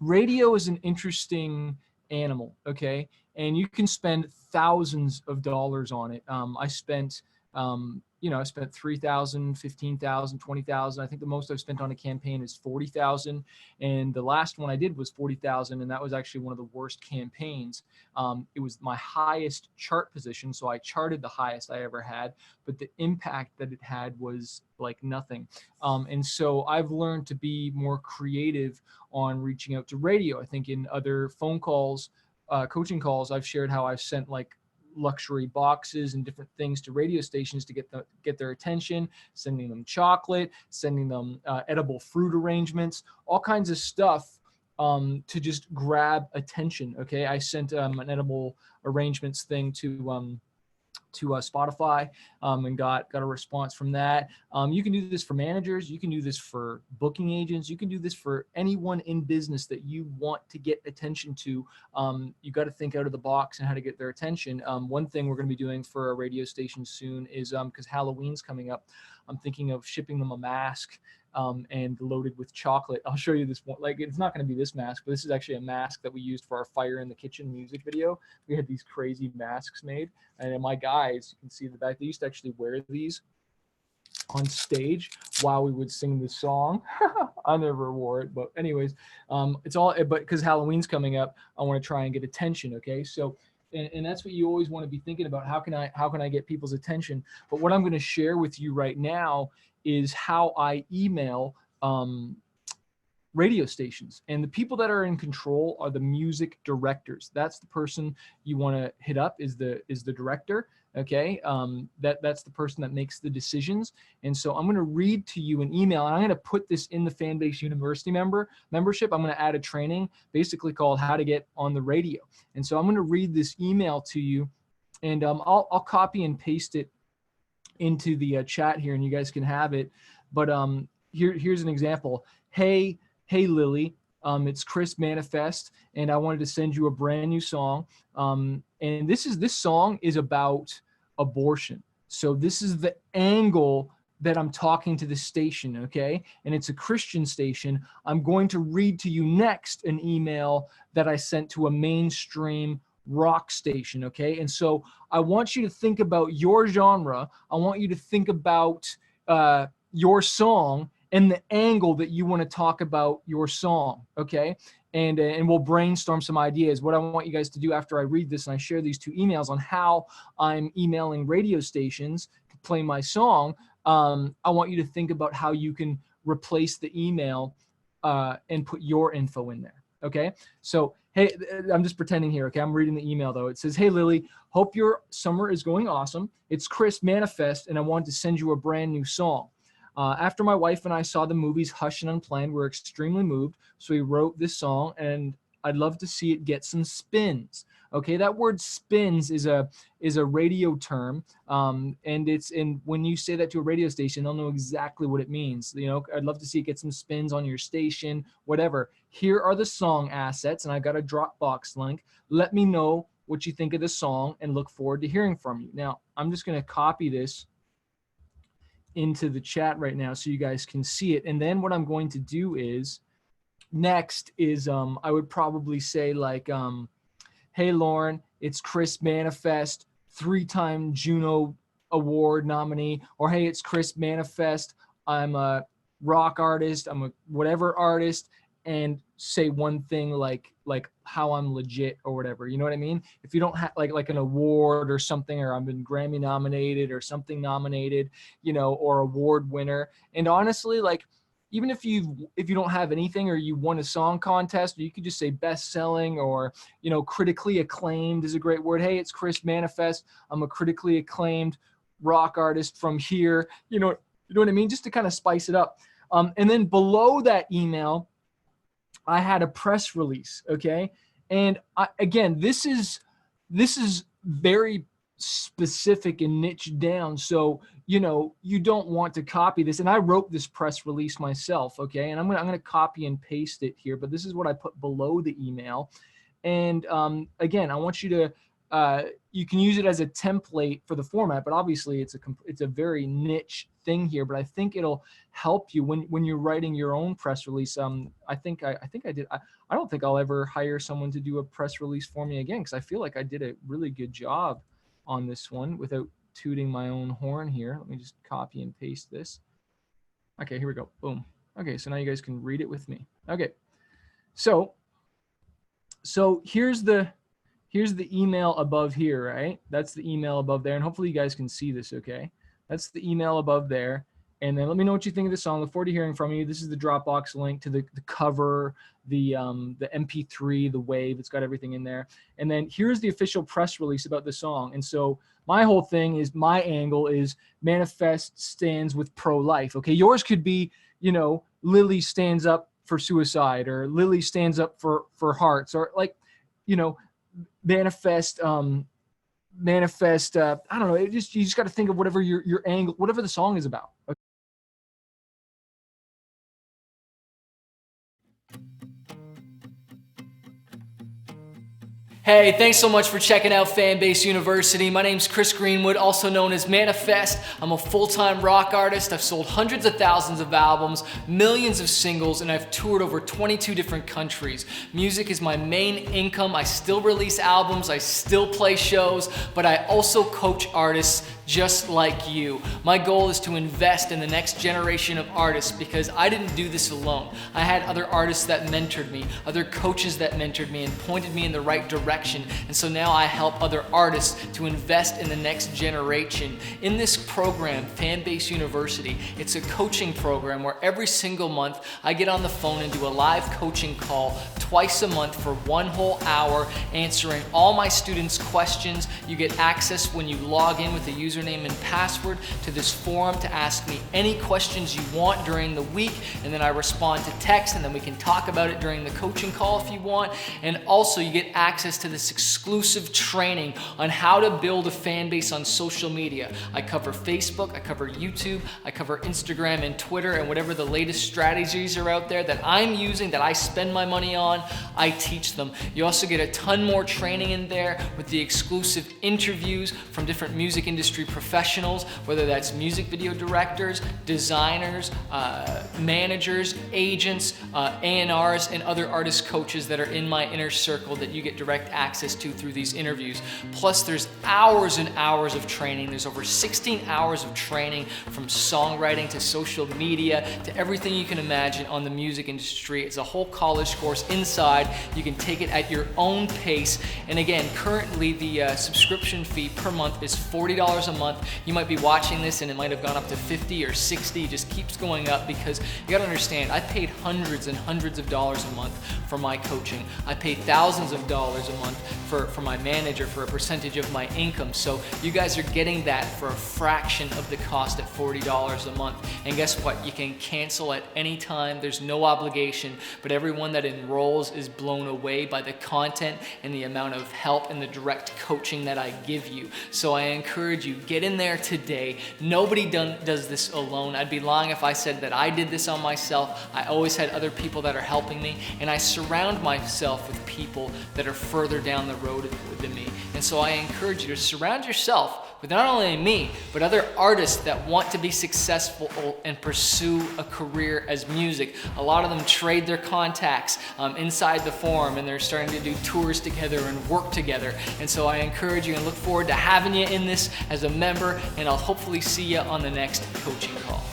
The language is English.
radio is an interesting animal, okay? And you can spend thousands of dollars on it. I spent, I spent 3,000, 15,000, 20,000. I think the most I've spent on a campaign is 40,000. And the last one I did was 40,000. And that was actually one of the worst campaigns. It was my highest chart position. So I charted the highest I ever had, but the impact that it had was like nothing. And so I've learned to be more creative on reaching out to radio. I think in other phone calls, coaching calls, I've shared how I've sent like luxury boxes and different things to radio stations to get their attention, sending them chocolate, sending them edible fruit arrangements, all kinds of stuff to just grab attention. Okay, I sent an edible arrangements thing to Spotify and got a response from that. You can do this for managers. You can do this for booking agents. You can do this for anyone in business that you want to get attention to. You got to think out of the box and how to get their attention. One thing we're going to be doing for a radio station soon is because Halloween's coming up, I'm thinking of shipping them a mask and loaded with chocolate. I'll show you this one. Like, it's not going to be this mask, but this is actually a mask that we used for our Fire in the Kitchen music video. We had these crazy masks made, and my guys, you can see the back, they used to actually wear these on stage while we would sing the song. I never wore it, but anyways, it's all, but because Halloween's coming up, I want to try and get attention. Okay, so and that's what you always want to be thinking about. How can I get people's attention? But what I'm going to share with you right now is how I email radio stations. And the people that are in control are the music directors. That's the person you want to hit up, is the director. Okay, that's the person that makes the decisions. And so I'm going to read to you an email, and I'm going to put this in the Fanbase University membership. I'm going to add a training basically called How to Get on the Radio. And so I'm going to read this email to you, and I'll copy and paste it into the chat here, and you guys can have it. But here's an example. Hey Lily, it's Chris Manifest, and I wanted to send you a brand new song. And this song is about abortion. So this is the angle that I'm talking to the station, okay? And it's a Christian station. I'm going to read to you next an email that I sent to a mainstream rock station, okay? And so I want you to think about your genre. I want you to think about your song and the angle that you want to talk about your song, okay? And we'll brainstorm some ideas. What I want you guys to do after I read this and I share these two emails on how I'm emailing radio stations to play my song, I want you to think about how you can replace the email and put your info in there, okay? So, hey, I'm just pretending here, okay? I'm reading the email, though. It says, hey, Lily, hope your summer is going awesome. It's Chris Manifest, and I wanted to send you a brand new song. After my wife and I saw the movies Hush and Unplanned, we were extremely moved, so we wrote this song, and I'd love to see it get some spins. Okay, that word spins is a radio term, and when you say that to a radio station, they'll know exactly what it means. You know, I'd love to see it get some spins on your station, whatever. Here are the song assets, and I got a Dropbox link. Let me know what you think of the song, and look forward to hearing from you. Now, I'm just going to copy this into the chat right now so you guys can see it. And then what I'm going to do is next is I would probably say like, hey Lauren, it's Chris Manifest, 3-time Juno Award nominee, or hey, it's Chris Manifest, I'm a rock artist, I'm a whatever artist, and say one thing like how I'm legit or whatever, you know what I mean? If you don't have like an award or something, or I've been Grammy nominated or something nominated, you know, or award winner. And honestly, like, even if you don't have anything, or you won a song contest, or you could just say best selling, or, you know, critically acclaimed is a great word. Hey, it's Chris Manifest, I'm a critically acclaimed rock artist from here, you know what I mean? Just to kind of spice it up. And then below that email, I had a press release, okay? And again, this is very specific and niche down. So, you know, you don't want to copy this. And I wrote this press release myself, okay? And I'm gonna copy and paste it here, but this is what I put below the email. And again, I want you to you can use it as a template for the format, but obviously it's a very niche thing here. But I think it'll help you when you're writing your own press release. I think I did. I don't think I'll ever hire someone to do a press release for me again, because I feel like I did a really good job on this one without tooting my own horn here. Let me just copy and paste this. Okay, here we go. Boom. Okay, so now you guys can read it with me. Okay, so here's the email above here, right? That's the email above there, and hopefully you guys can see this, okay? That's the email above there. And then let me know what you think of the song. Look forward to hearing from you. This is the Dropbox link to the cover, the MP3, the wave. It's got everything in there. And then here's the official press release about the song. And so my whole thing is, my angle is Manifest stands with pro-life. Okay, yours could be, you know, Lily stands up for suicide, or Lily stands up for hearts, or like, you know, Manifest. I don't know. You just got to think of whatever your angle, whatever the song is about. Okay? Hey, thanks so much for checking out Fanbase University. My name's Chris Greenwood, also known as Manifest. I'm a full-time rock artist. I've sold hundreds of thousands of albums, millions of singles, and I've toured over 22 different countries. Music is my main income. I still release albums, I still play shows, but I also coach artists just like you. My goal is to invest in the next generation of artists, because I didn't do this alone. I had other artists that mentored me, other coaches that mentored me and pointed me in the right direction. And so now I help other artists to invest in the next generation. In this program, Fanbase University, it's a coaching program where every single month I get on the phone and do a live coaching call twice a month for 1 whole hour, answering all my students' questions. You get access when you log in with a username and password to this forum to ask me any questions you want during the week, and then I respond to text, and then we can talk about it during the coaching call if you want. And also you get access to this exclusive training on how to build a fan base on social media. I cover Facebook, I cover YouTube, I cover Instagram and Twitter, and whatever the latest strategies are out there that I'm using, that I spend my money on, I teach them. You also get a ton more training in there with the exclusive interviews from different music industry professionals, whether that's music video directors, designers, managers, agents, A&Rs, and other artist coaches that are in my inner circle that you get direct access to through these interviews. Plus, there's hours and hours of training. There's over 16 hours of training, from songwriting to social media to everything you can imagine on the music industry. It's a whole college course inside. You can take it at your own pace. And again, currently the subscription fee per month is $40 a month. You might be watching this and it might have gone up to 50 or 60. It just keeps going up, because you got to understand, I paid hundreds and hundreds of dollars a month for my coaching. I paid thousands of dollars a month for my manager, for a percentage of my income. So you guys are getting that for a fraction of the cost at $40 a month. And guess what? You can cancel at any time. There's no obligation, but everyone that enrolls is blown away by the content and the amount of help and the direct coaching that I give you. So I encourage you, get in there today. Nobody does this alone. I'd be lying if I said that I did this on myself. I always had other people that are helping me, and I surround myself with people that are further down the road than me. And so I encourage you to surround yourself with not only me, but other artists that want to be successful and pursue a career as music. A lot of them trade their contacts inside the forum, and they're starting to do tours together and work together. And so I encourage you and look forward to having you in this as a member, and I'll hopefully see you on the next coaching call.